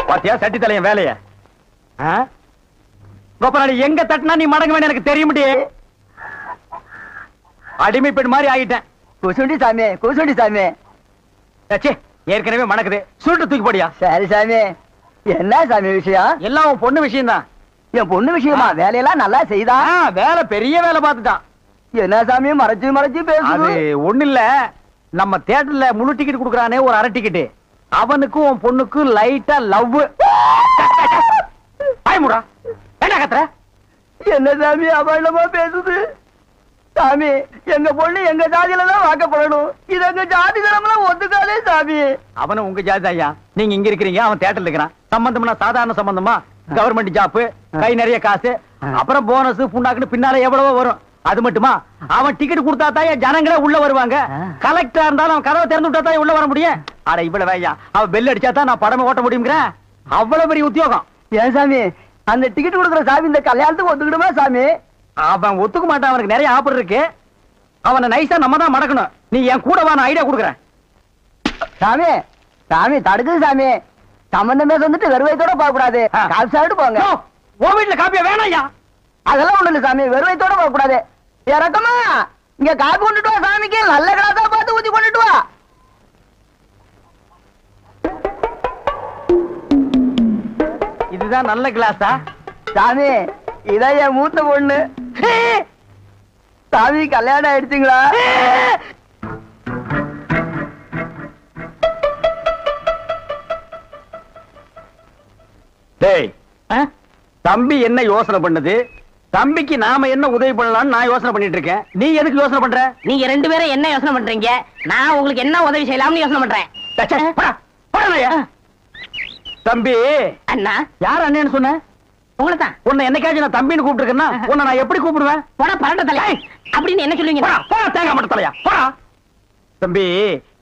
பாத்தியா சட்டி தலையன் வேலைய கோபாலி எங்க தட்டினா நீ மடங்க வேணும் எனக்கு தெரிய முடியும். அடிமை பெண் மாதிரி ஆகிட்டேன். குசுண்டி சாமி குசுண்டி சாமி. ஏற்கனவே மணக்குது சுருட்டு தூக்கி போடியா. சரி சாமி. என்ன சாமி விஷயம்? எல்லாம் உன் பொண்ணு விஷயம் தான். என் பொண்ணு விஷயமா? வேலையெல்லாம் நல்லா செய்தா? வேலை பெரிய வேலை பார்த்துட்டான். என்ன சாமி மறைச்சு மறைச்சு பேசுது? ஒண்ணு இல்ல, நம்ம தியேட்டர்ல முழு டிக்கெட் குடுக்கறானே ஒரு அரை டிக்கெட், அவனுக்கும் உன் பொண்ணுக்கும் லைட்டா லவ். பயமுடா என்ன கத்துற? என்ன சாமி அபாண்டமா பேசுது? சாமி எங்க பொண்ணு எங்க ஜாதியில தான் வாக்கப்படணும். இது எங்க ஜாதி தரம்லாம் ஒத்துக்காலே சாமி. அவன உங்க ஜாதி ஐயா, நீங்க இங்க இருக்கிறீங்க, அவன் தியேட்டர்ல இருக்கிறான். சம்பந்தம்னா சாதாரண சம்பந்தமா? கவர்மெண்ட் ஜாப், கை நிறைய காசு, அப்புறம் போனஸ் புண்ணாக்குன்னு பின்னால எவ்வளவோ வரும். அது மட்டுமா, அவன் டிக்கெட் கொடுத்தா தான் ஜனங்களே உள்ள வருவாங்க. கலெக்டரா இருந்தாலும் அவன் கதவை திறந்து விட்டா தான் உள்ள வர முடியும். அட இவ்வளவு ஐயா, அவன் பெல் அடிச்சா தான் நான் படமே ஓட்ட முடியுங்கிறேன். அவ்வளவு பெரிய உத்தியோகம். ஏன் சாமி அந்த டிக்கெட் கொடுக்குற சாமி இந்த கல்யாணத்துக்கு ஒத்துக்கிடுமா சாமி? அவன் ஒத்துக்க மாட்டான், அவனுக்கு நிறைய ஆஃபர் இருக்கு. அவனை நைஸா நம்ம தான் மடக்கணும். நீ என் கூட வா, நான் ஐடியா கொடுக்குறேன். சாமி சாமி தடுக்குது சாமி. சம்பந்தமே வந்துட்டு வெறுவைத்தோட போக கூடாது, காசு சாப்பிட்டு போங்க. உன் வீட்டுல காப்பியா வேணாயா? அதெல்லாம் ஒண்ணு இல்ல சாமி, வெறுவைத்தோட போக கூடாது. இறக்கமா இங்க காப்பி கொண்டுட்டு வா சாமிக்கு, நல்ல கிளாஸா பார்த்து ஊத்தி கொண்டுட்டு வா. இதுதான் நல்ல கிளாஸா? சாமி இதான் என் மூத்த பொண்ணு. சாமி கல்யாணம் ஆயிடுச்சுங்களா? டேய், தம்பி என்ன யோசனை பண்ணுது? தம்பிக்கு நாம என்ன உதவி பண்ணலாம்னு நான் யோசனை பண்ணிட்டு இருக்கேன். நீ எதுக்கு யோசனை பண்ற? நீங்க ரெண்டு பேரும் என்ன யோசனை பண்றீங்க? நான் உங்களுக்கு என்ன உதவி செய்யலாம்னு யோசனை பண்றேன். தம்பி அண்ணா. யார் அண்ணன்னு சொன்ன? உங்களை தான். உன்னை என்னைக்காச்சும் நான் தம்பின்னு கூப்பிட்டுருக்கேன்னா உன்னை நான் எப்படி கூப்பிடுவேன்? போடா பரட்ட தலை அப்படின்னு என்ன சொல்லுவீங்க? போடா தேங்காய் மட்டும் தலையா போடா. தம்பி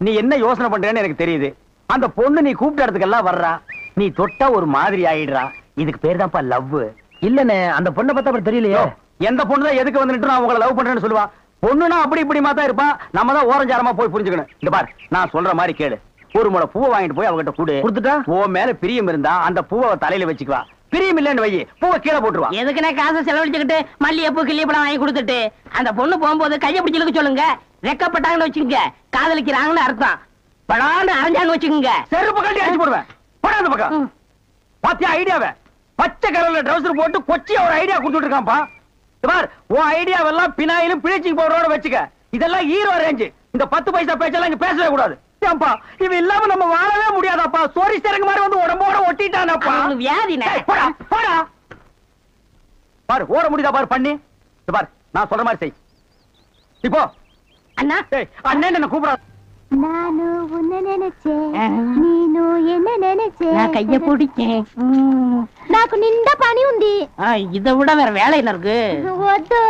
நீ என்ன யோசனை பண்றேன்னு எனக்கு தெரியுது. அந்த பொண்ணு நீ கூப்பிட்ட இடத்துக்கெல்லாம் வர்றா, நீ தொட்டா ஒரு மாதிரி ஆயிடுறா. இதுக்கு பேர் தான்ப்பா லவ். இல்லன்னு அந்த பொண்ணை பார்த்தா அப்புறம் தெரியலையோ. எந்த பொண்ணு தான் எதுக்கு வந்துட்டு நான் உங்களை லவ் பண்றேன்னு சொல்லுவா? பொண்ணுனா அப்படி இப்படிமா தான் இருப்பான். நம்ம தான் ஓரஞ்சாரமா போய் புரிஞ்சுக்கணும். இந்த பார், நான் சொல்ற மாதிரி கேளு. ஒரு முளை பூவை வாங்கிட்டு போய் அவகிட்ட கூடு. கொடுத்துட்டா உன் மேல பிரியம் இருந்தா அந்த பூவை தலையில வச்சுக்குவா. பிரியம் இல்லன்னு வை, பூவை கீழே போட்டுருவா. எதுக்குன்னா காசை செலவழிச்சுக்கிட்டு மல்லிகைப்பூ கிள்ளியப்பழம் வாங்கி கொடுத்துட்டு அந்த பொண்ணு போகும்போது கையை பிடிச்சு இழுக்க சொல்லுங்க. ரெக்கப்பட்டாங்கன்னு வச்சுக்கோங்க, காதலிக்கிறாங்கன்னு அர்த்தம். படான்னு அரைஞ்சான்னு வச்சுக்கோங்க, செருப்பு கட்டி அடிச்சு போடுவேன். போடா அந்த பக்கம். பாத்தியா ஐடியாவை? பச்சை கலர்ல ட்ரவுசர் போட்டு கொச்சியா ஒரு ஐடியா கொடுத்துட்டு இருக்கான்ப்பா. பார், உன் ஐடியாவெல்லாம் பினாயிலும் பிளீச்சிங் பவுடரோட வச்சுக்க. இதெல்லாம் ஹீரோ ரேஞ்சு. இந்த 10 பைசா பேச்செல்லாம் இங்க பேசவே கூடாது. இவன் இல்லாம நம்ம வாழவே முடியாதாப்பா. சோரி சேரங்க மாதிரி வந்து உடம்போட ஒட்டிட்டானப்பா. வியாதி. போடா போடா. பாரு ஓட முடியுதா பாரு பண்ணி. பாரு நான் சொல்ற மாதிரி செய். இப்போ அண்ணா அண்ணன் என்ன கூப்பிடா. நானு உன்னை நினைச்சேன், நீனு என்ன நினைச்சேன். நான் கைய பிடிச்சேன். నాకు నిండా పని ఉంది. இதை விட வேற வேலை என்ன இருக்கு? వద్దు.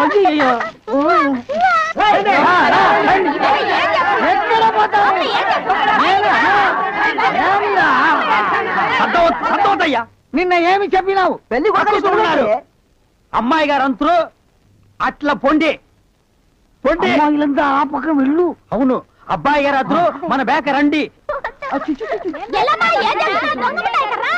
ஐயோ సంతోషయ్యా నిన్న ఏమి చెప్పినావు? పెళ్లి కొడుకున్నారు అమ్మాయి గారు అంతరు అట్లా పొండి పొండి అమ్మాయిలంతా ఆ పక్క వెళ్ళు. అవును అబ్బాయి గారు అద్దరు మన బేక రండి. ఎల్లమ్మా ఏ జరుగుతుందో దొంగముండాయి కర్రా.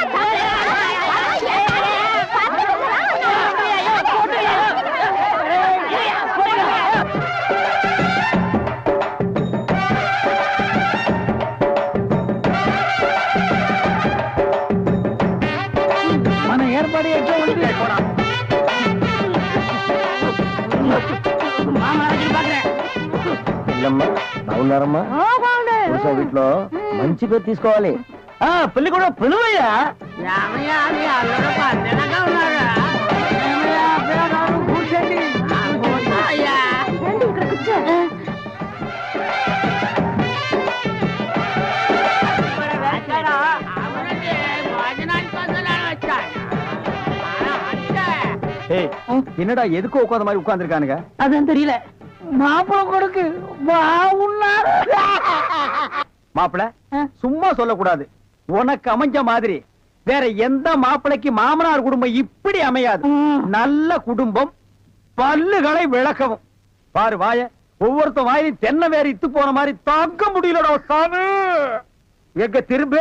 మన ఏర్పాటు ఎట్లా ఉంది? బాగున్నారమ్మా? వీటిలో మంచి పేరు తీసుకోవాలి. పెళ్లి కూడా పిలువయ్యా. என்னடா எதுக்கு உட்கார்ந்த மாதிரி உட்கார்ந்துருக்கானுங்க? அதான் தெரியல. மாப்பிள கொடுக்கு பாவுன்னாரு. மாப்பிள சும்மா சொல்லக்கூடாது. உனக்கு அமைஞ்ச மாதிரி வேற எந்த மாப்பிளைக்கு மாமனார் குடும்பம் இப்படி அமையாது. நல்ல குடும்பம், பல்லுகளை விளக்கவும். பாரு வாய, ஒவ்வொருத்த வாயிலும் தென்னை வேற இத்து போன மாதிரி தாங்க முடியலடா சாமி. எங்க திரும்ப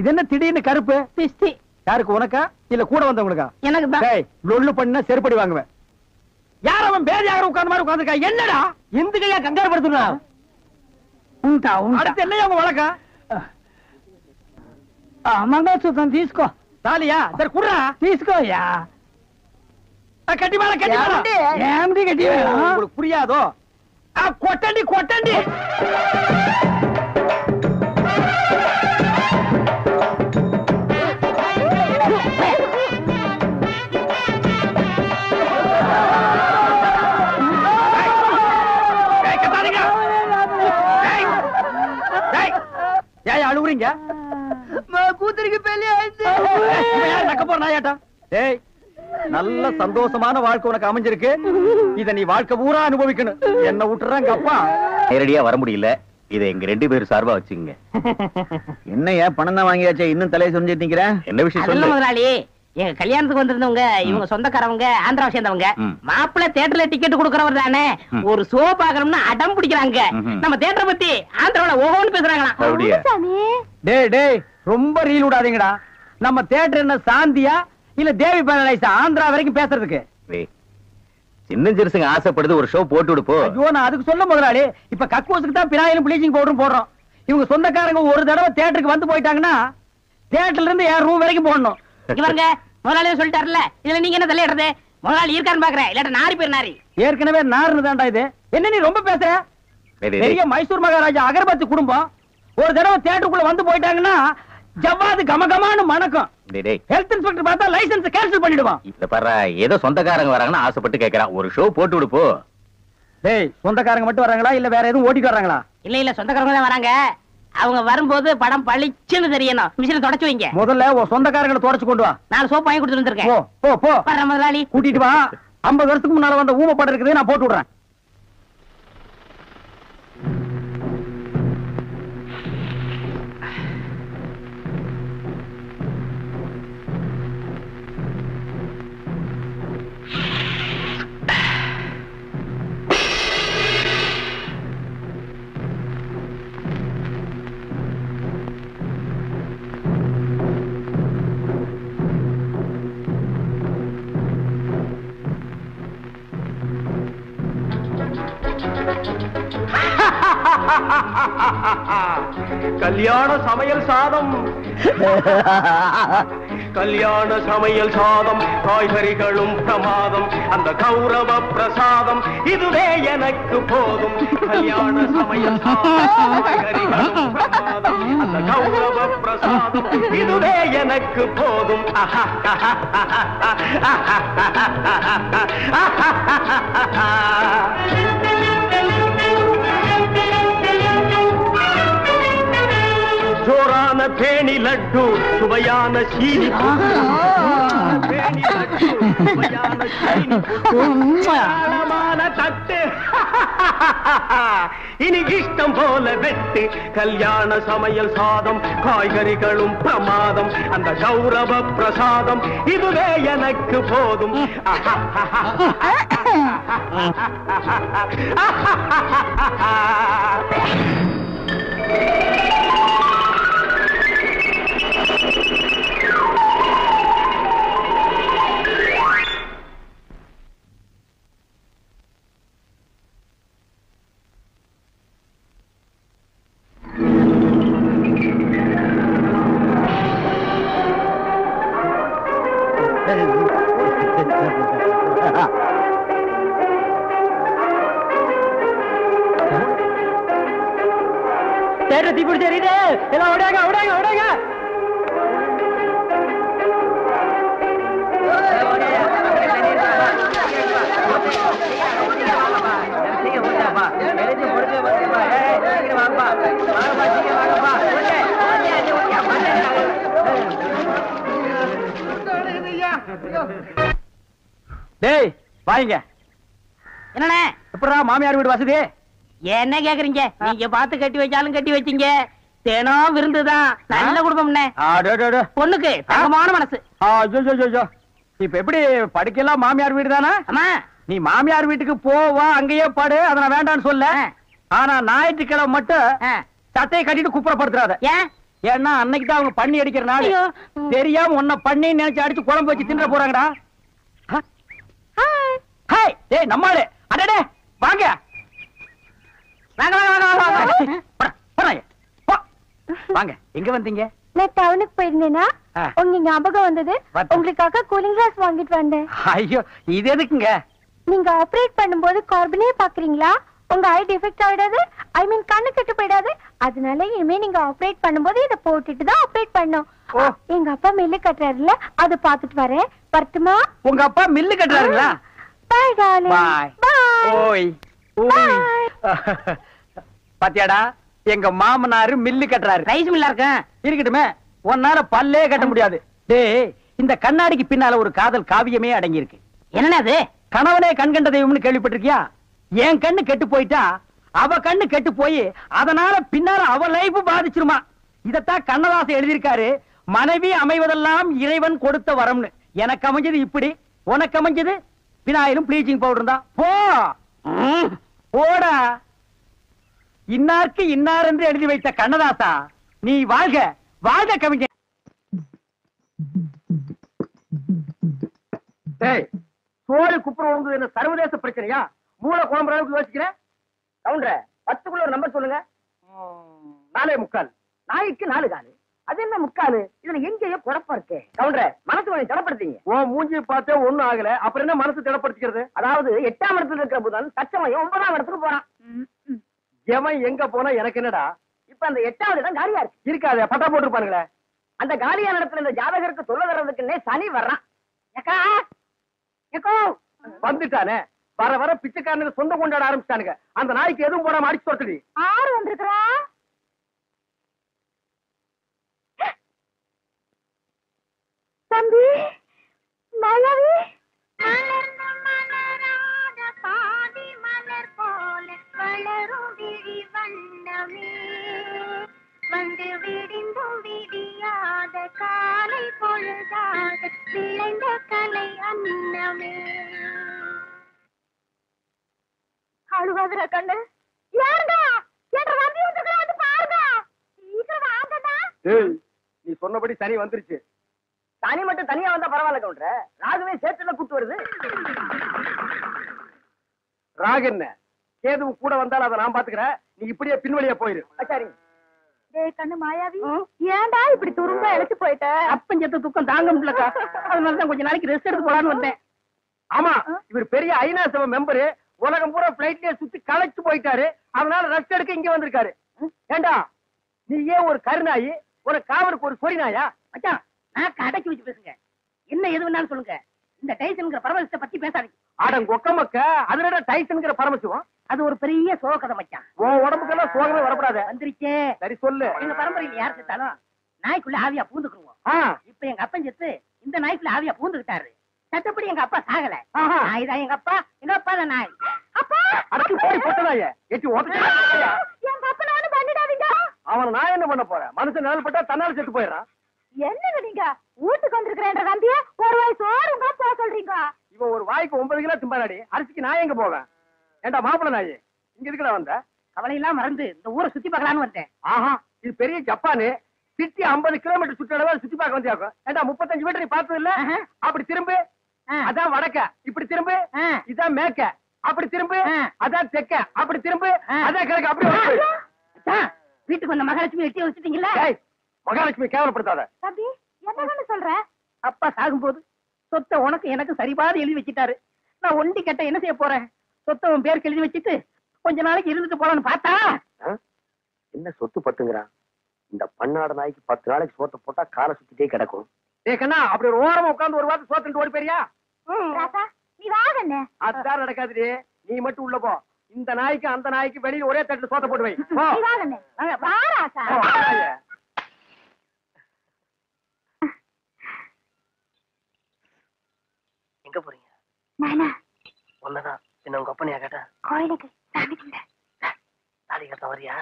இது என்ன திடீர்னு கருப்பு? திஷ்டி. யாருக்கு, உனக்கா இல்ல கூட வந்தவங்களுக்கா? எனக்கு தான். டேய் லொள்ளு பண்ணா செருப்படி வாங்குவேன். யார் அவன் பேதியாக உட்கார்ந்த மாதிரி உட்கார்ந்திருக்கா? என்னடா எந்துக்கையா கங்காரு படுத்துனா? ఉంటా ఉంటా. அடுத்து என்னையா உங்க வழக்கம்? మంగళసూత్రం తీసుకో. தாலியா? சரி குடுறா. తీసుకోయా. கட்டி மேல கட்டி மேல. ఏమిటి గట్టి? உங்களுக்கு புரியாதோ? கொட்டண்டி கொட்டண்டி. ஏன் அழுகுறீங்க? கூத்துருக்கு பெரிய ஆயிடுச்சு. நக்க போற நாயாட்டம். டேய் நல்ல சந்தோஷமான வாழ்க்கை உனக்கு அமைஞ்சிருக்கு. இத நீ வாழ்க்கை பூரா அனுபவிக்கணும். என்ன விட்டுறாங்க அப்பா. நேரடியா வர முடியல. இதை எங்க 2 பேரும் சார்பா வச்சுங்க. என்னையா பணம் தான் வாங்கியாச்சே, இன்னும் தலையை சொரிஞ்சிட்டு நிக்கிற? என்ன விஷயம் சொல்ல சொல்லு. முதலாளி, எங்க கல்யாணத்துக்கு வந்திருந்தவங்க இவங்க சொந்தக்காரவங்க, ஆந்திராவை சேர்ந்தவங்க. மாப்பிள்ளை தியேட்டர்ல டிக்கெட் கொடுக்கறவர் தானே, ஒரு ஷோ பாக்கணும்னு அடம் பிடிக்கிறாங்க. நம்ம தியேட்டரை பத்தி ஆந்திராவில ஓஹோன்னு பேசுறாங்களாம். அப்படியா? டேய் டேய் ரொம்ப ரீல் விடாதீங்கடா. நம்ம தியேட்டர் என்ன சாந்தியா இல்ல தேவி பேரலைஸா ஆந்திரா வரைக்கும் பேசுறதுக்கு? சின்ன சிறுசுங்க ஆசைப்படுது, ஒரு ஷோ போட்டு விடுப்போ. ஐயோ நான் அதுக்கு சொல்ல முதலாளி, இப்ப கக்கூசுக்கு தான் பினாயிலும் ப்ளீச்சிங் பவுடரும் போடுறோம். இவங்க சொந்தக்காரங்க ஒரு தடவை தியேட்டருக்கு வந்து போயிட்டாங்கன்னா தியேட்டர்ல இருந்து என் ரூம் வரைக்கும் போடணும். இவங்க முதலாளியே சொல்லிட்டாருல, இதுல நீங்க என்ன தலையிடுறது? முதலாளி இருக்கான்னு பாக்குறேன், இல்லாட்ட நாரி பேர் நாரி. ஏற்கனவே நார்னு தான்டா இது. என்ன நீ ரொம்ப பேசுற? பெரிய மைசூர் மகாராஜா அகர்பத்தி குடும்பம் ஒரு தடவை தியேட்டருக்குள்ள வந்து போயிட்டாங்கன்னா ஜவ்வாது கமகமானு மணக்கும். ஹெல்த் இன்ஸ்பெக்டர் பார்த்தா லைசென்ஸ் கேன்சல் பண்ணிடுவான். இத பாரு, ஏதோ சொந்தக்காரங்க வராங்கன்னு ஆசைப்பட்டு கேக்குறான், ஒரு ஷோ போட்டு விடுப்போ. டேய் சொந்தக்காரங்க மட்டும் வராங்களா இல்ல வேற எதுவும் ஓட்டிட்டு வராங்களா? இல்ல இல்ல சொந்தக்காரங்க தான் வராங்க. அவங்க வரும்போது படம் பளிச்சுன்னு தெரியணும். மிஷினை தொடச்சு வைங்க. முதல்ல உன் சொந்தக்காரங்களை தொடச்சு கொண்டு வா. 4 சோப்பு வாங்கி கொடுத்துட்டு வந்திருக்கேன். போ போ போ. வர முதலாளி. கூட்டிட்டு வா. 50 வருஷத்துக்கு முன்னால வந்த ஊமை படம் இருக்குது, நான் போட்டு விடுறேன். கல்யாண சமையல் சாதம், கல்யாண சமையல் சாதம், காய்கறிகளும் பிரமாதம், அந்த கௌரவ பிரசாதம் இதுவே எனக்கு போதும். கல்யாண சமையல் சாதம், காய்கறிகளும் பிரமாதம், அந்த கௌரவ பிரசாதம் இதுவே எனக்கு போதும். ஜோரான பேணி லட்டு, சுவையான சீனி தட்டு, இனி இஷ்டம் போல வெட்டு. கல்யாண சமையல் சாதம், காய்கறிகளும் பிரமாதம், அந்த கௌரவ பிரசாதம் இதுவே எனக்கு போதும். தீப்பிடி தெரியுது, எல்லாம் ஓடாங்க ஓடாங்க ஓடாங்க. டேய் வாங்க. என்னண்ணே எப்படா மாமியார் வீடு வசதி? என்ன கேக்குறீங்க? நீங்க பார்த்து கட்டி வச்சாலும் கட்டி வச்சீங்க. தினம் விருந்துதான். நல்ல குடும்பம்னே. பொண்ணுக்கு தங்கமான மனசு. இப்ப எப்படி படிக்கலாம்? மாமியார் வீடு தானே? ஆமா. நீ மாமியார் வீட்டுக்கு போவா, அங்கேயே படு, அத நான் வேண்டான்னு சொல்ல. ஆனா ஞாயிற்றுக்கிழமை மட்டும் சட்டையை கட்டிட்டு குப்புறப்படுத்துறாத. ஏன்? ஏன்னா அன்னைக்கு தான் அவங்க பண்ணி அடிக்கிற நாள். ஐயோ. தெரியாம உன்னை பண்ணி நினைச்சு அடிச்சு குழம்பு வச்சு தின்ற போறாங்கடா. ஹாய் டேய் நம்மாளே அடடே வாங்க வாங்க வாங்க வாங்க வாங்க போறாங்க போ வாங்க. எங்க வந்தீங்க? நான் டவுனுக்கு போயிருந்தேனா ஆ. உங்க ஞாபகம் வந்தது. பார்த்தேன். உங்களுக்காக கூலிங் கிளாஸ் வாங்கிட்டு வந்தேன். ஐயோ இது எதுக்குங்க? நீங்க ஆபரேட் பண்ணும்போது கார்பனே பாக்குறீங்களா? உங்க ஐ டிஃபெக்ட் ஆயிடாது, ஐ மீன் கண்ணு கெட்டு போயிடாது. அதனால இனிமே நீங்க ஆபரேட் பண்ணும்போது இத போட்டுட்டு தான் ஆபரேட் பண்ணணும். ஓ. எங்க அப்பா மில்லு கட்டுறாருல, அது பாத்துட்டு வரேன். வரட்டுமா? உங்க அப்பா மில்லு கட்டுறாருங்களா? பாய் டார்லிங். பாய். பாய். ஓய் ஓய். பாத்தியாடா எங்க மாமனாரு மில்லு கட்டுறாரு. ரைஸ் மில்லா இருக்கேன். இருக்கட்டுமே, உன்னால பல்லே கட்ட முடியாது. டேய் இந்த கண்ணாடிக்கு பின்னால ஒரு காதல் காவியமே அடங்கி இருக்கு. என்னன்னா அது? கணவனே கண் கண்ட தெய்வம்னு கேள்விப்பட்டிருக்கியா? என் கண்ணு கெட்டு போயிட்டா அவ கண்ணு கெட்டு போய் அதனால பின்னால அவ லைஃப் பாதிச்சிருமா. இதத்தான் கண்ணதாசன் எழுதியிருக்காரு. மனைவி அமைவதெல்லாம் இறைவன் கொடுத்த வரம்னு. எனக்கு அமைஞ்சது இப்படி, உனக்கு அமைஞ்சது பினாயிலும் ப்ளீச்சிங் பவுடர் தான். போ போடா. இன்னாருக்கு இன்னார் என்று எழுதி வைத்த கண்ணதாசா, நீ வாழ்க வாழ்க கவிஞர். சோறு குப்புற ஒழுங்குது என்ன சர்வதேச பிரச்சனையா? மூளை குழம்புற அளவுக்கு யோசிக்கிறேன். கவுண்டர 10க்குள்ள ஒரு நம்பர் சொல்லுங்க. 4.25. நாய்க்கு 4 காலு. அது என்ன முக்காலு? இதுல எங்கேயோ குழப்பம் இருக்கு. கவுண்டர மனசு கொஞ்சம் திடப்படுத்தீங்க. உன் மூஞ்சி பார்த்தே ஒண்ணும் ஆகல, அப்புறம் என்ன மனசு திடப்படுத்திக்கிறது? அதாவது 8ஆம் இடத்துல இருக்கிற புதன் தச்சமயம் 9ஆம் இடத்துக்கு போறான். எவன் எங்க போனா எனக்கு என்னடா? இப்ப அந்த 8வது இடம் காலியா இருக்கு. இருக்காது, பட்டா போட்டுருப்பானுங்களே. அந்த காலியான இடத்துல இந்த ஜாதகருக்கு சொல்ல வர்றதுக்குன்னே சனி வர்றான். வந்துட்டானே, வர வர பிச்சைக்காரனுக்கு சொந்த கொண்டாட ஆரம்பிச்சானுங்க. அந்த நாய்க்கு எதுவும் போடாம அடிச்சு தொட்டுடி. 6 வந்திருக்கா? தம்பி மலவி பாதி மலர் போல வளரும் விழி வண்ணமே வந்து விடிந்தும் விடியாத காலை பொழுதாக விளைந்த கலை அன்னமே. அழுகாதுரா கண்ணு. யாருங்க என்ற வண்டி வந்துருக்கா? வந்து பாருங்க, சீக்கிரம் வாங்கடா. ஏய், நீ சொன்னபடி சனி வந்துருச்சு. சனி மட்டும் தனியா வந்தா பரவாயில்ல கவுண்டர், ராகுவே சேர்த்துல கூட்டு வருது. ராகு என்ன கேதுவும் கூட வந்தாலும் அதை நான் பாத்துக்கிறேன். நீ இப்படியே பின்வழியா போயிரு. சரி. டேய் கண்ணு மாயாவி, ஏன்டா இப்படி துரும்ப இழைச்சு போயிட்ட? அப்பஞ்சத்து துக்கம் தாங்க முடியலக்கா. அதனாலதான் கொஞ்ச நாளைக்கு ரெஸ்ட் எடுத்து போலான்னு வந்தேன். ஆமா, இவர் பெரிய ஐநா சபை மெம்பரு. உலகம் பூரா பிளைட்லயே சுத்தி களைச்சு போயிட்டாரு. அதனால ரெஸ்ட் எடுக்க இங்க வந்திருக்காரு. ஏண்டா நீ ஏன் ஒரு கருநாயி, ஒரு காவலுக்கு ஒரு சொறி நாயா? மச்சான், நான் கடைக்கு வச்சு பேசுங்க. என்ன எது வேணாலும் சொல்லுங்க. இந்த டைசன்ங்கிற பரவசத்தை பத்தி பேசாதீங்க. ஆடம் கொக்க மக்க அதனோட டைசன்ங்கிற பரமசிவம். அது ஒரு பெரிய சோகதை மச்சான். உன் உடம்புக்கெல்லாம் சோகமே வரப்படாத. வந்துருச்சே. சரி சொல்லு. எங்க பரம்பரையில யார் செத்தாலும் நாய்க்குள்ள ஆவியா பூந்துக்குருவோம். ஆ, இப்ப எங்க அப்பன் செத்து இந்த நாய்க்குள்ள ஆவியா பூந்துக்கிட்டாரு. சத்தப்படி எங்க அப்பா சாகல. ஆஹா. நாய் தான் எங்க அப்பா தான் நாய். அப்பா அடுத்து போய் போட்டதாய எட்டி ஓட்ட. எங்க அப்பனை ஒண்ணு பண்ணிடாதீங்க. அவன் நான் என்ன பண்ண போறேன்? மனுஷன் நிழல் பட்டா தன்னால செத்து போயிடறான். என்னங்க நீங்க வீட்டுக்கு வந்திருக்கிறேன்ற நம்பிய ஒரு வாய் சோறுங்க போக சொல்றீங்க? இவன் ஒரு வாய்க்கு 9 கிலோ திம்பாடி. அரிசிக்கு நான் எங்க போவேன்? ஏண்டா மாப்பிள்ள நாயே, இங்க எதுக்குடா வந்த? கவலையெல்லாம் மறந்து இந்த ஊரை சுத்தி பார்க்கலான்னு வந்தேன். ஆஹா, இது பெரிய ஜப்பானு. சிட்டி 50 கிலோமீட்டர் சுற்றளவு சுத்தி பார்க்க வந்தியாக்கும். ஏண்டா 35 மீட்டர் நீ பார்த்தது இல்ல? ஆஹா. அப்படி திரும்பு. அதான் வடக்க. இப்படி திரும்பு. ஆ. இதான் மேக்க. அப்படி திரும்பு. ஆ. அதான் தெக்க. அப்படி திரும்பு. ஆ. அதான் கிழக்கு. அப்படி வந்து. மச்சான், வீட்டுக்கு வந்த மகாலட்சுமி வெட்டி வச்சுட்டீங்களா? ஏய், மகாலட்சுமி கேவலப்படுத்தாத. தம்பி என்னன்னு சொல்ற? அப்பா சாகும்போது சொத்தை உனக்கு எனக்கு சரிபாதி எழுதி வச்சிட்டாரு. நான் ஒண்டி கட்ட என்ன செய்ய போறேன்? சொத்தை உன் பேருக்கு எழுதி வச்சுட்டு கொஞ்ச நாளைக்கு இருந்துட்டு போலான்னு பார்த்தா என்ன சொத்து பத்துங்கிறான்? இந்த பன்னாட நாய்க்கு 10 நாளைக்கு சோத்த போட்டா காலை சுத்திட்டே கிடக்கும். ஏ கண்ணா, அப்படி ஒரு ஓரமா உட்கார்ந்து ஒரு வாரத்தை சோத்துட்டு ஓடி போறியா? ராசா நீ வாங்கண்ணே. அதுதான் நடக்காதுடி. நீ மட்டும் உள்ள போ. இந்த நாய்க்கு அந்த நாய்க்கு வெளியில ஒரே தட்டுல சோத்த போட்டு வை. போ. நீ வாங்கண்ணே. வா ராசா. போ, வா, நாயே. எங்க போறீங்க? நானா ஒன்னதான் என்ன உங்க அப்பனையா கேட்டா? கோயிலுக்கு சாமி கும்பிட. தாலி கட்ட வரியா?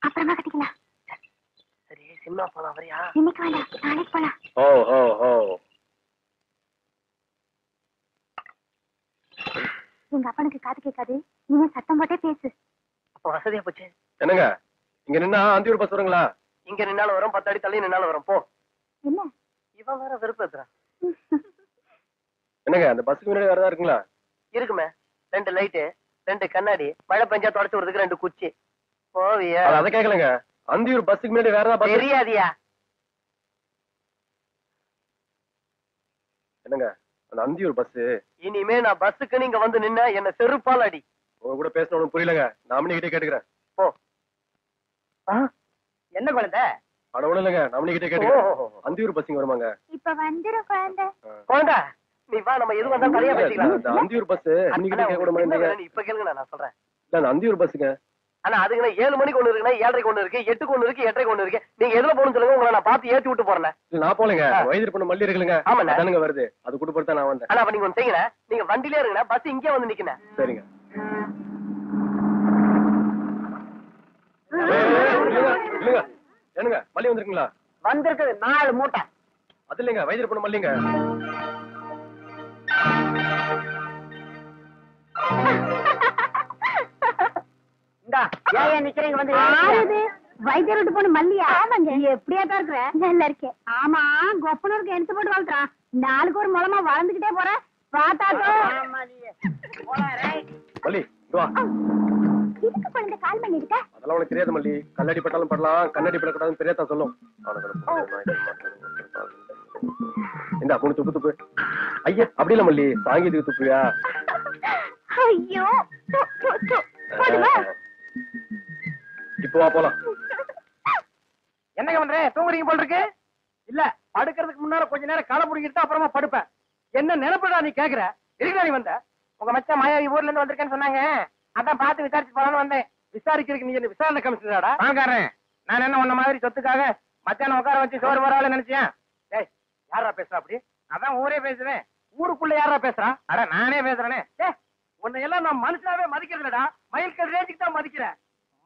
அப்புறமா கட்டிக்கலாம். சரி, சினிமா போலாம் வரியா? இன்னைக்கு வேண்டாம், நாளைக்கு போலாம். ஓ ஓ ஓ. எங்க அப்பனுக்கு காது கேட்காது, நீங்க சத்தம் போட்டே பேசு. அப்ப வசதியா போச்சு. என்னங்க இங்க நின்னா அந்தியூர் பஸ் வருங்களா? இங்க நின்னாலும் வரும் 10 அடி தள்ளி நின்னாலும் வரும் போ. என்ன இவன் வேற வெறுப்பேத்துறான். என்னங்க அந்த பஸ்ஸுக்கு முன்னாடி வேறதா இருக்குங்களா? இருக்குமே 2 லைட்டு 2 கண்ணாடி, மழை பெஞ்சா தொடச்சு விடுறதுக்கு 2 குச்சி. போவியா? அதை கேட்கலங்க. அந்தியூர் பஸ்ஸுக்கு முன்னாடி வேறதா பஸ் தெரியாதியா? என்னங்க அந்த அந்தியூர் பஸ்? இனிமே நான் பஸ்ஸுக்கு நீங்க வந்து நின்னா என்ன செருப்பால் அடி. உங்க கூட பேசணும் புரியலங்க. நாமினி கிட்டே கேட்டுக்கிறேன். போ. என்ன குழந்தை? அட ஒண்ணு இல்லைங்க, நாமினி கிட்டே கேட்டுக்கிறேன். அந்தியூர் பஸ்ஸிங்க வருமாங்க? இப்ப வந்துரும் குழந்தை. குழந்தை நீ வா, நம்ம எது வந்தா சரியா பேசிக்கலாம். அந்த அந்தியூர் பஸ் அன்னைக்கு கிட்டே கேட்க மாட்டீங்க. இப்ப கேளுங்க நான் சொல்றேன். இல்ல அந்த அந்தியூர் பஸ்ஸுங்க. ஆனா அதுக்கு 7 மணிக்கு ஒண்ணு இருக்குன்னா 7:30 ஒண்ணு இருக்கு, 8க்கு ஒண்ணு இருக்கு, 8:30 ஒண்ணு இருக்கு. நீங்க எதுல போகணும்னு சொல்லுங்க, உங்களை நான் பார்த்து ஏத்தி விட்டு போறேன். இல்ல நான் போலங்க, வயது பண்ண மல்லி இருக்குங்க. ஆமாண்ணே. தானுங்க வருது, அது கூட பொறுத்தா நான் வந்தேன். ஆனா அப்ப நீங்க ஒண்ணு செய்யுங்க, நீங்க வண்டியிலே இருங்க, பஸ் இங்கே வந்து நிக்கணும். சரிங்க. இல்லங்க என்னங்க மல்லி வந்திருக்குங்களா? வந்திருக்குது 4 மூட்டை. அது இல்லைங்க, வயது பண்ண மல்லிங்க. இந்தா ஏன் நிக்கிறீங்க வந்து? வைத்தியர் விட்டு போன மல்லியா? ஆமாங்க. எப்படியா தான் இருக்கிற? நல்லா இருக்கேன். ஆமா, கொப்பனூருக்கு எடுத்து போட்டு வளர்த்துறான். நாளுக்கு ஒரு மூலமா வளர்ந்துகிட்டே போற பாத்தாக்கோ. மல்லி வா. இதுக்கு குழந்தை கால் பண்ணி இருக்க? அதெல்லாம் உனக்கு தெரியாது மல்லி. கண்ணாடி பட்டாலும் படலாம், கண்ணாடி படக்கூடாதுன்னு பெரியதா சொல்லும். இந்த மூணு துப்பு துப்பு. ஐயா அப்படி இல்ல மல்லி, சாங்கீதுக்கு துப்புயா? ஐயோ இப்போ வா போலாம். என்னங்க பண்றேன்? தூங்குறீங்க போல இருக்கு. இல்ல படுக்கிறதுக்கு முன்னால கொஞ்ச நேரம் களை புடிக்கிட்டு அப்புறமா படுப்பேன். என்ன நினைப்படா நீ கேக்குற? எதுக்குடா நீ வந்த? உங்க மச்சான் மாயாவி ஊர்ல இருந்து வந்திருக்கேன்னு சொன்னாங்க, அதான் பார்த்து விசாரிச்சு போலான்னு வந்தேன். விசாரிக்கிறதுக்கு நீ என்ன விசாரணை கமிஷனராடா? வாங்காரன். நான் என்ன உன்ன மாதிரி சொத்துக்காக மச்சான உட்கார வச்சு சோறு வரால நினைச்சேன். டேய் யாரா பேசுறா அப்படி? அதான் ஊரே பேசுவேன். ஊருக்குள்ள யாரா பேசுறா? அட நானே பேசுறேனே. டேய் உன்னை எல்லாம் நான் மனுஷனாவே மதிக்கிறதுலடா, மயில்கல் ரேஞ்சுக்கு தான் மதிக்கிறேன்.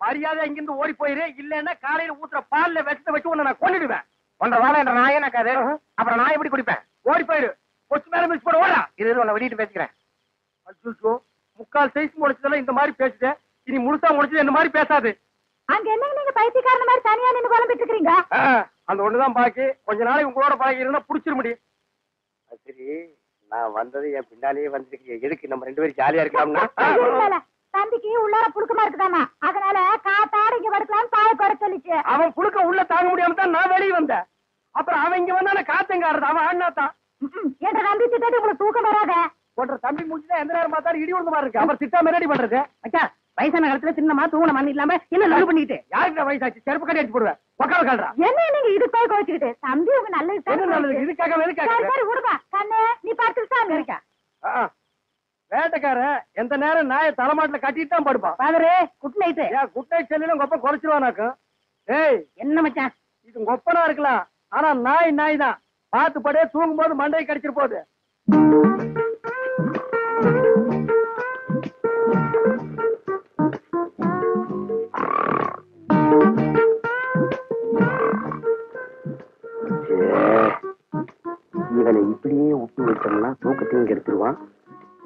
மரியாதை இங்கிருந்து ஓடி போயிரு, இல்லன்னா காலையில ஊத்துற பால்ல விஷத்தை வச்சு உன்னை நான் கொன்னுடுவேன். ஒன்றரை வாழை என்ற நாயே நக்காது, அப்புறம் நான் எப்படி குடிப்பேன்? ஓடி போயிரு, கொச்சு மேல மிஸ் போட ஓடா. இது உன்னை வெளியிட்டு பேசிக்கிறேன். அச்சோ, முக்கால் சைஸ் முடிச்சதெல்லாம் இந்த மாதிரி பேசுது, இனி முழுசா முடிச்சது இந்த மாதிரி பேசாது. அங்க என்ன நீங்க பைத்தியக்காரன மாதிரி தனியா நின்னு குழம்பிட்டு இருக்கீங்க? அந்த ஒண்ணுதான் பாக்கி. கொஞ்ச நாளைக்கு உங்களோட பழகி இருந்தா புடிச்சிட முடியும். சரி, நான் வந்தது என் பின்னாலேயே வந்துருக்கு. எதுக்கு நம்ம 2 பேரும் ஜாலியா இருக்கலாம்னா? தம்பிக்கு உள்ளார புழுக்கமா இருக்குதாமா, அதனால காத்தாட இங்க படுக்கலாம் பாய குறை சொல்லிச்சு. அவன் புழுக்க உள்ள தாங்க முடியாம தான் நான் வெளியே வந்தேன். அப்புறம் அவன் இங்க வந்தா காத்தங்காரது, அவன் ஆடினாத்தான். என்ற தம்பி திட்டத்தை உங்களுக்கு தூக்கம் வராத. போன்ற தம்பி முடிச்சுதான் எந்த நேரம் பார்த்தாலும் இடி விழுந்த மாதிரி இருக்கு. அப்புறம் திட்டாம ரெடி பண்றது. அக்கா வயசான காலத்துல சின்னமா தூங்கின மண் இல்லாம என்ன நல்ல பண்ணிட்டு யாருக்கு வயசாச்சு செருப்பு கட்டி அடிச்சு போடுவேன். உக்கால கால்றா. என்ன நீங்க இது போய் கோச்சிக்கிட்டு? தம்பி உங்க நல்லது என்ன நல்லது? இதுக்காக சரி விடுப்பா கண்ணே, நீ பார்த்துட்டு இருக்கா. வேட்டைக்காரன் எந்த நேரம் நாயை தலைமாட்டுல கட்டிட்டு தான் படுப்பான். பாதரே குட் நைட். ஏன் குட் நைட் செல்லிலும் கொப்ப குறைச்சிருவானாக்கும். ஏய் என்ன மச்சான் இது கொப்பனா இருக்கலாம், ஆனா நாய் தான். பார்த்து படே, தூங்கும் போது மண்டையை கடிச்சிட்டு போகுது. இவனை இப்படியே விட்டு வச்சோம்னா தூக்கத்தையும் கெடுத்துருவான்,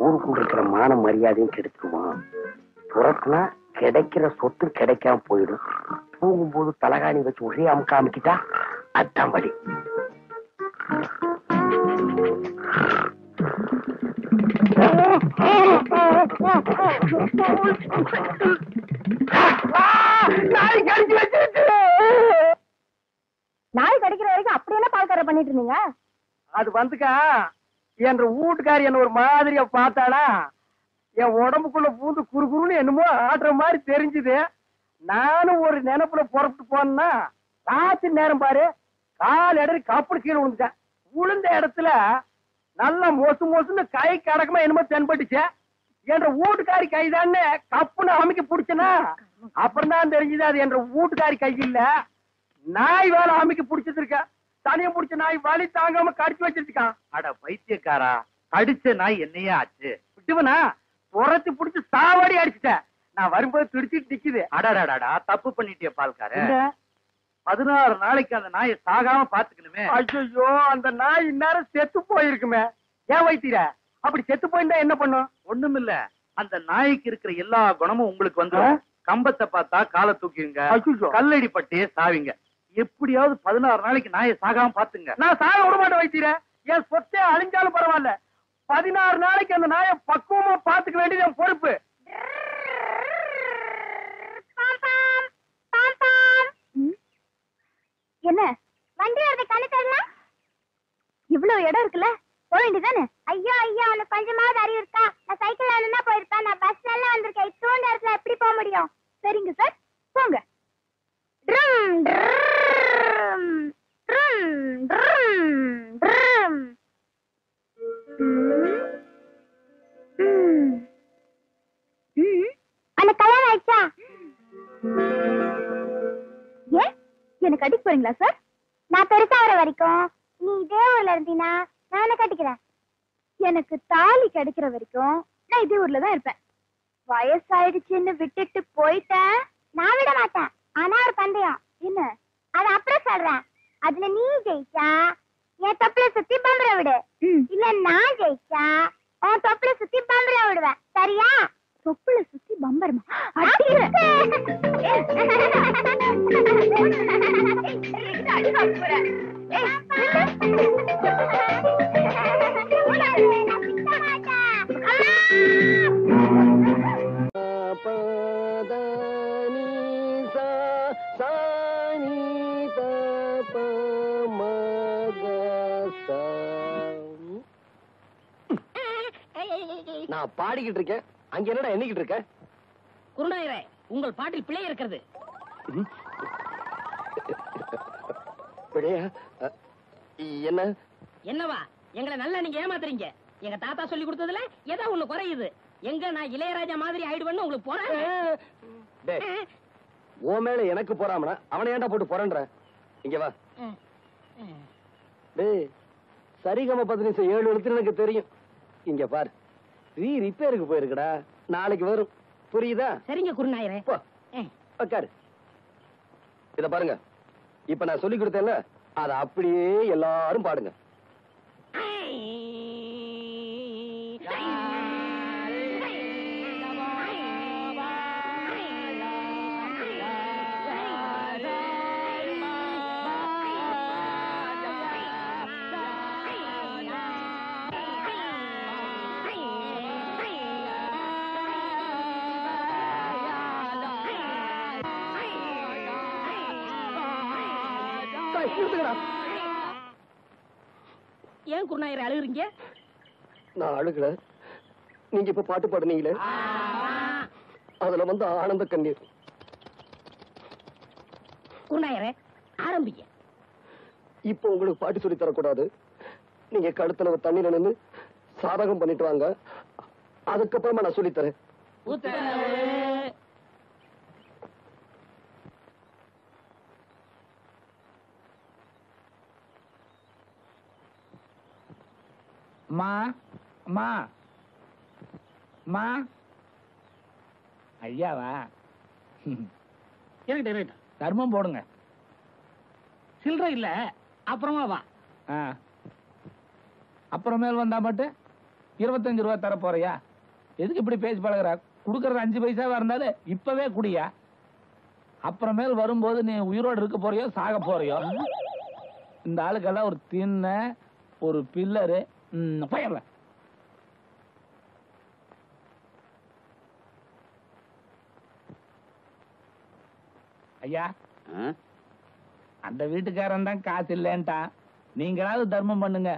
ஊருக்குள்ள இருக்கிற மான மரியாதையும் கெடுத்துருவான். புறத்துனா கிடைக்கிற சொத்து கிடைக்காம போயிடும். தூங்கும்போது தலகாணி வச்சு ஒரே அமுக்கிட்டா அதான் வழி. நாய் கடிக்கிற வரைக்கும் அப்படி என்ன பால்கார பண்ணிட்டு இருந்தீங்க? அது வந்துக்கா என்ற வீட்டுக்காரி என்ன ஒரு மாதிரியா பார்த்தாளா, என் உடம்புக்குள்ள பூந்து குறுகுறுன்னு என்னமோ ஆடுற மாதிரி தெரிஞ்சுது. நானும் ஒரு நினைப்புல புறப்பட்டு போனா ராத்திரி நேரம் பாரு, கால் இடறி கப்புனு கீழே விழுந்துட்டேன். விழுந்த இடத்துல நல்லா மொசுன்னு கை கடக்கமா என்னமோ தென்பட்டுச்சு. என்ற வீட்டுக்காரி கைதான்னு கப்புன்னு அமைக்க பிடிச்சனா, அப்புறம் தான் தெரிஞ்சது அது என்ற வீட்டுக்காரி கை இல்ல, நாய் வேலை அமைக்க பிடிச்சது இருக்க. தனியம் பிடிச்ச நாய் வலி தாங்காம கடிச்சு வச்சிருக்கான். அட பைத்தியக்காரா, கடிச்ச நாய் என்னையே ஆச்சு? விட்டுவனா துரத்தி பிடிச்சு சாவாடி அடிச்சுட்டேன். நான் வரும்போது துடிச்சிட்டு நிக்குது. அடாடாடா, தப்பு பண்ணிட்டிய பால்கார. 16 நாளைக்கு அந்த நாயை சாகாம பாத்துக்கணுமே. ஐயோ, அந்த நாய் இந்நேரம் செத்து போயிருக்குமே. ஏன் வைத்தீர? அப்படி செத்து போயிருந்தா என்ன பண்ணும்? ஒண்ணுமில்ல, அந்த நாய்க்கு இருக்கிற எல்லா குணமும் உங்களுக்கு வந்து கம்பத்தை பார்த்தா காலை தூக்கிடுங்க, ஐயோ. கல்லடி பட்டே சாவிங்க. எப்படியாவது 16 நாளைக்கு நாயை சாகாம பாத்துங்க. நான் சாக விட மாட்டேன் வைத்தியரே. என் சொத்தே அழிஞ்சாலும் பரவாயில்ல. 16 நாளைக்கு அந்த நாயை பக்குவமா பாத்துக்க வேண்டியது என் பொறுப்பு. என்ன வண்டி வரது கணக்கு இவ்வளவு இடம் இருக்குல்ல, போக வேண்டியதானே? ஐயோ ஐயோ, உனக்கு கொஞ்சமாவது அறிவு இருக்கா? நான் சைக்கிள் வேணும்னா போயிருப்பேன், நான் பஸ் எல்லாம் வந்திருக்கேன். இத்தோண்ட இடத்துல எப்படி போக முடியும்? சரிங்க சார், போங்க. அந்த கல்யாணம் ஆயிடுச்சா? ஏன் எனக்கு அடிக்க போறீங்களா சார்? நான் பெருசா வர வரைக்கும் நீ இதே ஊர்ல இருந்தீனா நான் கட்டிக்கிறேன். எனக்கு தாலி கிடைக்கிற வரைக்கும் நான் இதே ஊர்ல தான் இருப்பேன். வயசாயிடுச்சுன்னு விட்டுட்டு போயிட்டேன், நான் விட மாட்டேன். ஆனா ஒரு பந்தயம் என்ன, அது அப்புறம் சொல்றேன். அதுல நீ ஜெயிச்சா என் தொப்புல சுத்தி பம்பர விடு, இல்ல நான் ஜெயிச்சா உன் தொப்புல சுத்தி பம்பர விடுவேன். சரியா? தொப்புல சுத்தி பம்பரமா? நான் பாடிக்கிட்டு இருக்கேன், அங்க என்னடா எண்ணிக்கிட்டு இருக்க? குருநாயரே, உங்கள் பாட்டில் பிழை இருக்கிறது. என்ன என்னவா? எங்களை நல்லா நீங்க ஏமாத்துறீங்க. எங்க தாத்தா சொல்லி கொடுத்ததுல ஏதோ ஒண்ணு குறையுது. எங்க நான் இளையராஜா மாதிரி ஆயிடுவேன்னு உங்களுக்கு போறேன். உன் மேல எனக்கு போறாமனா அவனை ஏன்டா போட்டு போறேன்ற? இங்க வா. டேய், சரிகம 17 எழுத்து எனக்கு தெரியும். இங்க பாரு, ரிப்பேருக்கு போயிருக்குடா, நாளைக்கு வரும். புரியுதா? சரிங்க குருநாயரே. உட்காரு. இத பாருங்க, இப்ப நான் சொல்லி கொடுத்தேன்ல, அத அப்படியே எல்லாரும் பாடுங்க. ஏன் குருநாயரே அழுகுறீங்க? நான் அழுகல, நீங்க இப்ப பாட்டு பாடுனீங்களே, அதுல வந்து ஆனந்த கண்ணீர். குருநாயரே ஆரம்பிங்க. இப்ப உங்களுக்கு பாட்டு சொல்லி தரக்கூடாது. நீங்க கழுத்துல தண்ணியில நின்று சாதகம் பண்ணிட்டு வாங்க, அதுக்கப்புறமா நான் சொல்லி தரேன். மா மா மா ஐயாவா? தர்மம் போடுங்க. சில்லறை இல்ல, அப்புறமா வா. அப்புறமேல் வந்தா மட்டும் 25 ரூபாய் தர போறியா? எதுக்கு இப்படி பேசி பழகுற? குடுக்கறது 5 பைசாவா இருந்தாலும் இப்பவே குடியா. அப்புறமேல் வரும்போது நீ உயிரோடு இருக்க போறியோ சாக போறியோ? இந்த ஆளுக்கெல்லாம் ஒரு தின்ன ஒரு பில்லரு போயிடல. ஐயா, அந்த வீட்டுக்காரன் தான் காசு இல்லன்ட்டான், நீங்களாவது தர்மம் பண்ணுங்க.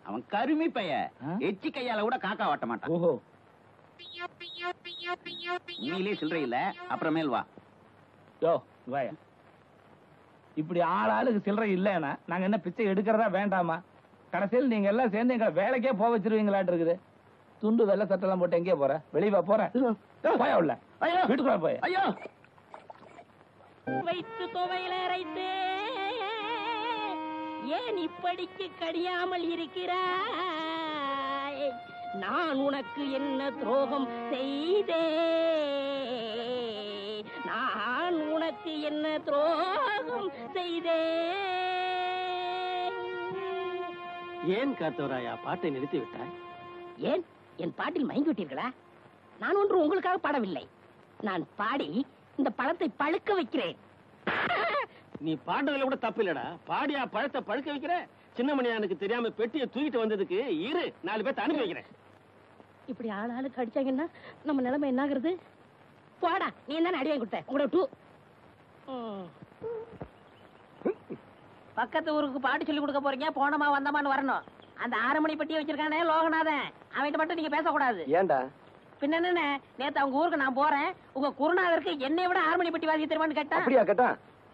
அவன் கருமி பைய, எச்சி கையால கூட காக்கா வாட்ட மாட்டான். ஓஹோ, நீங்களே சில்லறை இல்ல, அப்புறமேல் வா. யோ வாயா, இப்படி ஆளுக்கு சில்லறை இல்லைன்னா நாங்க என்ன பிச்சை எடுக்கிறதா வேண்டாமா? கடைசியில் நீங்க எல்லாம் சேர்ந்து எங்களை வேலைக்கே போக வச்சிருவீங்களாட்டு இருக்குது. துண்டு வெள்ளை சட்டெல்லாம் போட்டு எங்கேயே போற? வெளியே போறேன். போயா உள்ள, வீட்டுக்குள்ள போய். ஐயோ, வைத்து துவையில அரைத்து ஏன் இப்படிக்கு கடியாமல் இருக்கிறாய்? நான் உனக்கு என்ன துரோகம் செய்தேன்? நான் உனக்கு என்ன துரோகம் செய்தேன்? ஏன் காத்தவராயா பாட்டை நிறுத்தி விட்டாய்? ஏன் என் பாட்டில் மயங்கி விட்டீர்களா? நான் ஒன்று உங்களுக்காக பாடவில்லை. நான் பாடி இந்த பழத்தை பழுக்க வைக்கிறேன். நீ பாடுறதுல கூட தப்பு இல்லடா. பாடியா பழத்தை பழுக்க வைக்கிற. சின்னமணியானுக்கு தெரியாம பெட்டியை தூக்கிட்டு வந்ததுக்கு இரு 4 பேர்த்த அனுப்பி வைக்கிறேன். இப்படி ஆளுக்கு அடிச்சாங்கன்னா நம்ம நிலைமை என்ன ஆகுறது? போடா, நீ தானே அடி வாங்கி கொடுத்த. உங்களோட டூ பக்கத்து ஊருக்கு பாட்டு சொல்லி கொடுக்க போறீங்க. போனமா வந்தமான்னு வரணும். அந்த 6 மணி பெட்டியை வச்சிருக்கானே லோகநாதன், அவன்கிட்ட மட்டும் நீங்க பேசக்கூடாது. ஏன்டா? பின்ன என்ன, நேத்து அவங்க ஊருக்கு நான் போறேன். உங்க குருநாதருக்கு என்னை விட 6 மணி பெட்டி வாசி தருவான்னு கேட்டா. அப்படியா கேட்டா?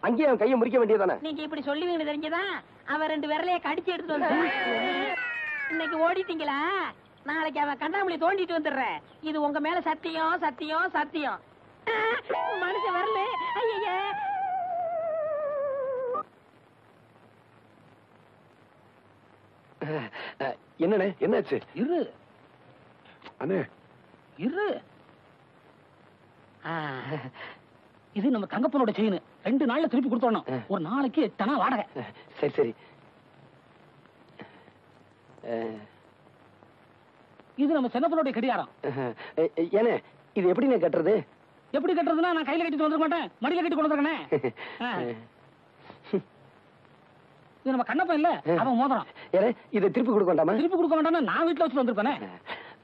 அங்கேயே அவன் கையை முறிக்க வேண்டியதானே? நீங்க இப்படி சொல்லுவீங்கன்னு தெரிஞ்சுதான் அவன் 2 விரலையே கடிச்சு எடுத்துட்டு வந்து இன்னைக்கு ஓடிட்டீங்களா? நாளைக்கு அவன் கண்ணாமூலி தோண்டிட்டு வந்துடுறேன். இது உங்க மேல சத்தியம் சத்தியம் சத்தியம். மனுஷன் வரல. ஐயா என்னண்ணே என்னாச்சு? இரு அண்ணே இரு. இது நம்ம தங்கப்பனோட செயின். 2 நாள்ல திருப்பி கொடுத்தோம். ஒரு நாளைக்கு 8 வாடகை. சரி சரி. இது நம்ம சின்னப்பனோட கடிகாரம். ஏனே இது எப்படிண்ணே கட்டுறது? எப்படி கட்டுறதுன்னா, நான் கையில கட்டிட்டு வந்துட மாட்டேன், மடியில கட்டி கொண்டு வந்துருக்கேன். இது நம்ம கண்ணப்பன் இல்ல, அவன் மோதிரம். ஏனே இதை திருப்பி கொடுக்க வேண்டாமா? திருப்பி கொடுக்க வேண்டாம், நான் வீட்டுல வச்சுட்டு வந்திருப்பேனே.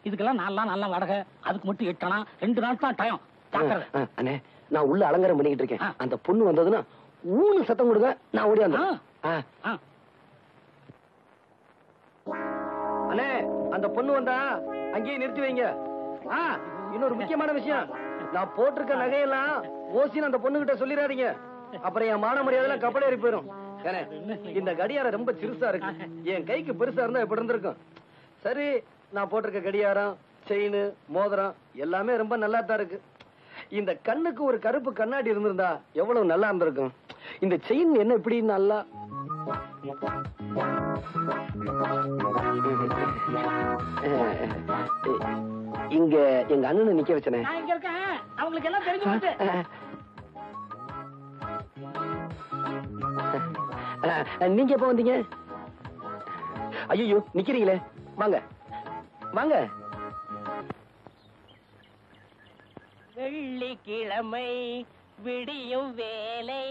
இதுக்கெல்லாம் 4 நாள் வாடகை. அதுக்கு மட்டும் 8 2 நாள் தான் டைம். அண்ணே நான் உள்ள அலங்காரம் பண்ணிக்கிட்டு இருக்கேன். அந்த பொண்ணு வந்ததுன்னா ஊனு சத்தம் கொடுங்க, நான் ஓடி வந்தேன். அண்ணே அந்த பொண்ணு வந்தா அங்கேயே நிறுத்தி வைங்க. இன்னொரு முக்கியமான விஷயம், நான் போட்டிருக்க நகையெல்லாம் ஓசின்னு அந்த பொண்ணு கிட்ட சொல்லிடாதீங்க. அப்புறம் என் மான மரியாதை கப்பல் ஏறி போயிடும். இந்த கடியாரம் ரொம்ப சிறுசா இருக்கு. என் கைக்கு பெருசா இருந்தா எப்படி இருந்திருக்கும்? சரி, நான் போட்டிருக்க கடியாரம், செயின், மோதிரம் எல்லாமே ரொம்ப நல்லா தான் இருக்கு. இந்த கண்ணுக்கு ஒரு கருப்பு கண்ணாடி இருந்திருந்தா எவ்வளவு நல்லா இருந்திருக்கும். இந்த செயின் என்ன இப்படி நல்லா இங்க எங்க அண்ணனை நிக்க வச்சனே. அவங்களுக்கு எல்லாம் தெரிஞ்சு நீங்க எப்ப வந்தீங்க? ஐயோ நிக்கிறீங்களே, வாங்க வாங்க. வெள்ளிக்கிழமை விடியும் வேலை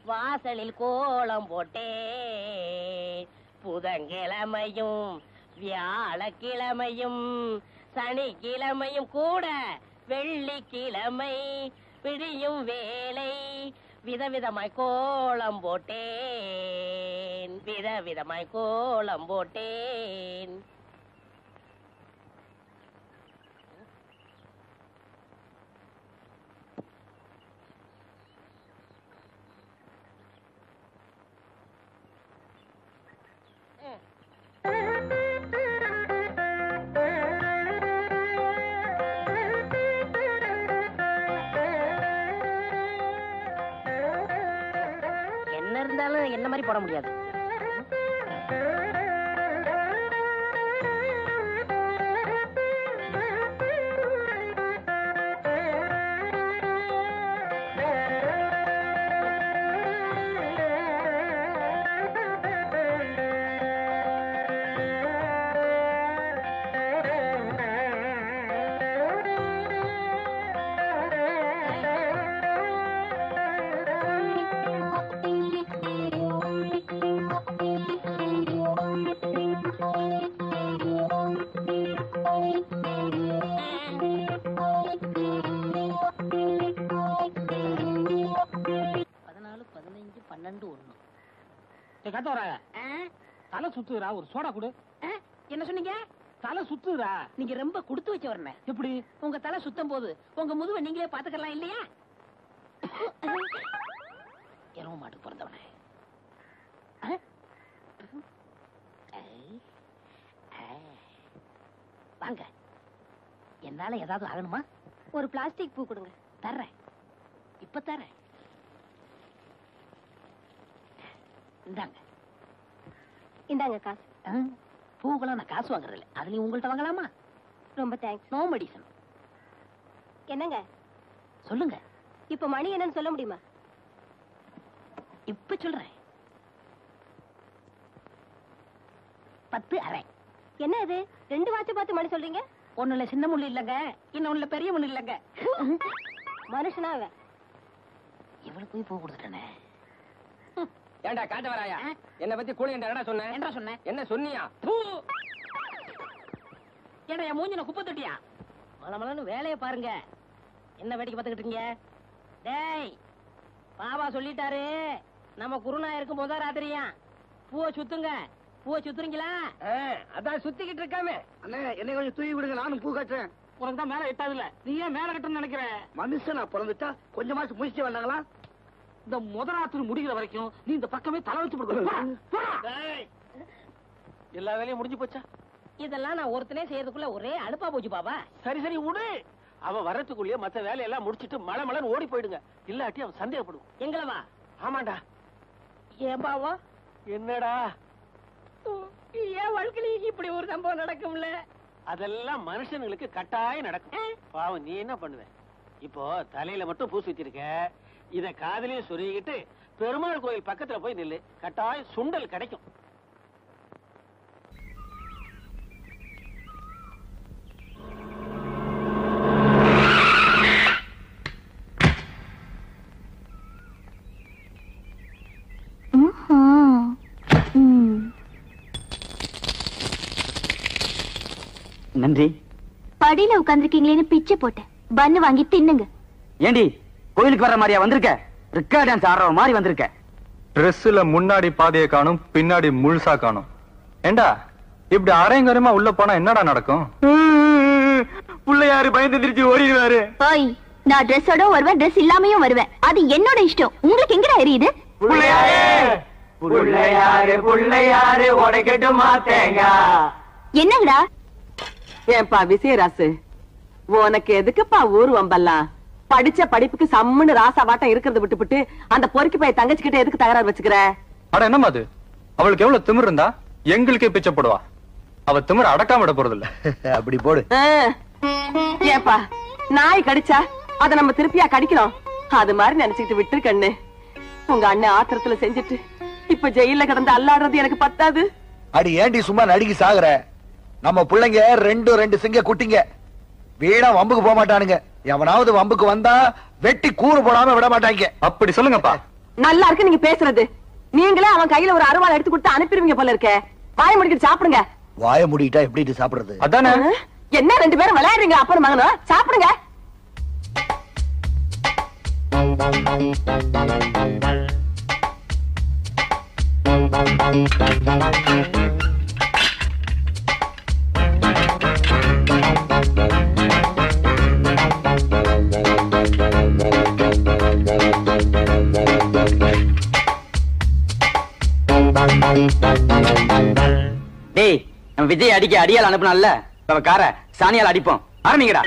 வாசலில் கோலம் போட்டே. புதன்கிழமையும் வியாழக்கிழமையும் சனிக்கிழமையும் கூட வெள்ளிக்கிழமை விடியும் வேலை விதவிதமாய் கோலம் போட்டேன். விதவிதமாய் கோலம் போட்டேன். என்ன இருந்தாலும் என்ன மாதிரி போட முடியாது. தலை சுத்துறா, ஒரு சோடா கொடு. என்ன சொன்னீங்க? தலை சுத்துறா. நீங்க ரொம்ப கொடுத்து வச்ச வரணும். எப்படி? உங்க தலை சுத்தம் போது உங்க முதுவை நீங்களே பாத்துக்கலாம் இல்லையா? எருவ மாட்டுக்கு பிறந்தவனே. வாங்க, என்னால ஏதாவது ஆகணுமா? ஒரு பிளாஸ்டிக் பூ கொடுங்க. தர்றேன், இப்ப தர்றேன். இந்தாங்க. இந்தாங்க காசு. பூக்கெல்லாம் நான் காசு வாங்குறது இல்லை. அதுலயும் உங்கள்கிட்ட வாங்கலாமா? ரொம்ப தேங்க்ஸ். No medicine. என்னங்க சொல்லுங்க. இப்ப மணி என்னன்னு சொல்ல முடியுமா? இப்ப சொல்றேன். 10:30. என்ன இது 2 வாட்ச் பார்த்து மணி சொல்றீங்க? ஒண்ணுல சின்ன முள்ளு இல்லங்க, இன்னொன்னுல பெரிய முள்ளு இல்லங்க. மனுஷனா அவன். இவளுக்கு போய் பூ கொடுத்துட்டேனே. ஏண்டா காட்ட வராயா? என்ன பத்தி கூலி என்ன சொன்னேன்? என்ன சொன்னேன்? என்ன சொன்னியா? ஏண்டா என் மூஞ்சின குப்பை தொட்டியா? மலமலன்னு வேலையை பாருங்க. என்ன வேடிக்கை பார்த்துக்கிட்டு இருக்கீங்க? டேய் பாபா சொல்லிட்டாரு, நம்ம குருநாயருக்கு முத ராத்திரியா பூவை சுத்துங்க. பூவை சுத்துறீங்களா? அதான் சுத்திக்கிட்டு இருக்காமே. அண்ணே என்னை கொஞ்சம் தூக்கி விடுங்க, நானும் பூ கட்டுறேன். உனக்கு தான் மேல எட்டாதுல, நீ ஏன் மேல கட்டணும்னு நினைக்கிற? மனுஷனா பிறந்துட்டா கொஞ்சமாச்சு முடிச்சு வந்தாங்களா? இந்த முதராத்திரி முடிகிற வரைக்கும் நீ இந்த பக்கமே தலை வச்சு கொடுக்கணும். எல்லா வேலையும் முடிஞ்சு போச்சா? இதெல்லாம் நான் ஒருத்தனே செய்யறதுக்குள்ள ஒரே அலுப்பா போச்சு பாபா. சரி சரி விடு. அவன் வரத்துக்குள்ளேயே மத்த வேலையெல்லாம் முடிச்சிட்டு மலை மலைன்னு ஓடி போயிடுங்க. இல்லாட்டி அவன் சந்தேகப்படுவான். எங்களவா? ஆமாண்டா. ஏன் பாவா? என்னடா ஏன் வாழ்க்கையில இப்படி ஒரு சம்பவம் நடக்கும்ல? அதெல்லாம் மனுஷனுங்களுக்கு கட்டாயம் நடக்கும். பாவம் நீ என்ன பண்ணுவ? இப்போ தலையில மட்டும் பூ சுத்திருக்க, இத காதலையும் சொருகிட்டு பெருமாள் கோயில் பக்கத்துல போய் நில்லு, கட்டாயம் சுண்டல் கிடைக்கும். நன்றி. படியில உட்கார்ந்துருக்கீங்களேன்னு பிச்சை போட்டேன். பன்னு வாங்கி தின்னுங்க. ஏண்டி கோயிலுக்கு வர்ற மாதிரியா வந்திருக்க? ரிக்கார்ட் டான்ஸ் ஆடுற மாதிரி வந்திருக்க. ட்ரெஸ்ல முன்னாடி பாதியை காணும், பின்னாடி முழுசா காணும். ஏண்டா இப்படி அரையங்கரமா உள்ள போனா என்னடா நடக்கும்? புள்ளையாரு பயந்து திருச்சி ஓடிடுவாரு. ஓய், நான் ட்ரெஸ்ஸோட வருவேன், ட்ரெஸ் இல்லாமையும் வருவேன். அது என்னோட இஷ்டம். உங்களுக்கு எங்கடா எரியுது? புள்ளையாரு உடைக்கட்டுமா தேங்காய்? என்னங்கடா? ஏன்பா விசயராசு, உனக்கு எதுக்குப்பா ஊர் வம்பெல்லாம்? படிச்ச படிப்புக்கு சம்முன்னு ராசாவாட்டம் இருக்கிறத விட்டுவிட்டு அந்த பொறுக்கி போய் தங்கச்சிக்கிட்ட எதுக்கு தகராறு வச்சுக்கிற? அட என்னமா அது? அவளுக்கு எவ்வளவு திமிர் இருந்தா எங்களுக்கே பிச்சை போடுவா. அவ திமிர் அடக்காம விட போறது இல்ல. அப்படி போடு. ஏப்பா நாய் கடிச்சா அத நம்ம திருப்பியா கடிக்கிறோம்? அது மாதிரி நினைச்சுக்கிட்டு விட்டு கண்ணு. உங்க அண்ணன் ஆத்திரத்துல செஞ்சுட்டு இப்ப ஜெயில கிடந்து அல்லாடுறது எனக்கு பத்தாது. அடி ஏண்டி சும்மா நடிகி சாகுற? நம்ம பிள்ளைங்க ரெண்டு சிங்க குட்டிங்க. வீணா வம்புக்கு போக மாட்டானுங்க. எவனாவது வம்புக்கு வந்தா வெட்டி கூறு போடாம விட மாட்டாங்க. அப்படி சொல்லுங்கப்பா. நல்லா இருக்கு நீங்க பேசுறது. நீங்களே அவன் கையில ஒரு அருவாள் எடுத்து கொடுத்து அனுப்பிடுவீங்க போல இருக்க. வாய முடிக்கிட்டு சாப்பிடுங்க. வாய முடிக்கிட்டா எப்படி சாப்பிடுறது? அதானே. என்ன ரெண்டு பேரும் விளையாடுறீங்க அப்பனும் மகனும்? சாப்பிடுங்க. டேய், நம்ம விஜய் அடிக்க அடியால் அனுப்புனால கார சாணியால் அடிப்போம். ஆரம்பிங்கடா.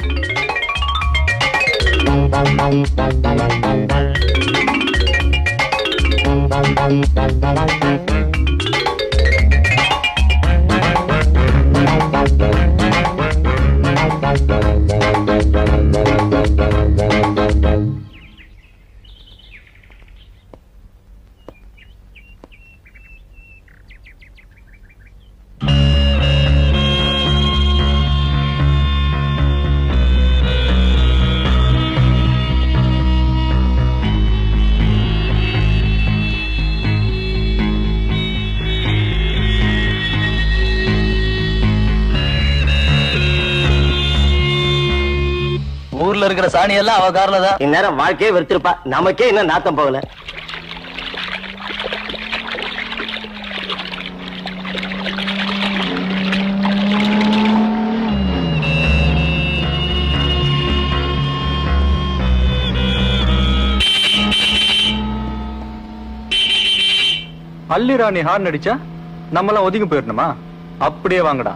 ஊர்ல இருக்கிற சாணி எல்லாம் அவ கார்ல தான். இந்நேரம் வாழ்க்கையே வெறுத்திருப்பா. நமக்கே என்ன நாத்தம் போகல. அல்லி ராணி ஹார்ன் அடிச்சா நம்மளாம் ஒதுங்கி போயிடணுமா? அப்படியே வாங்கடா.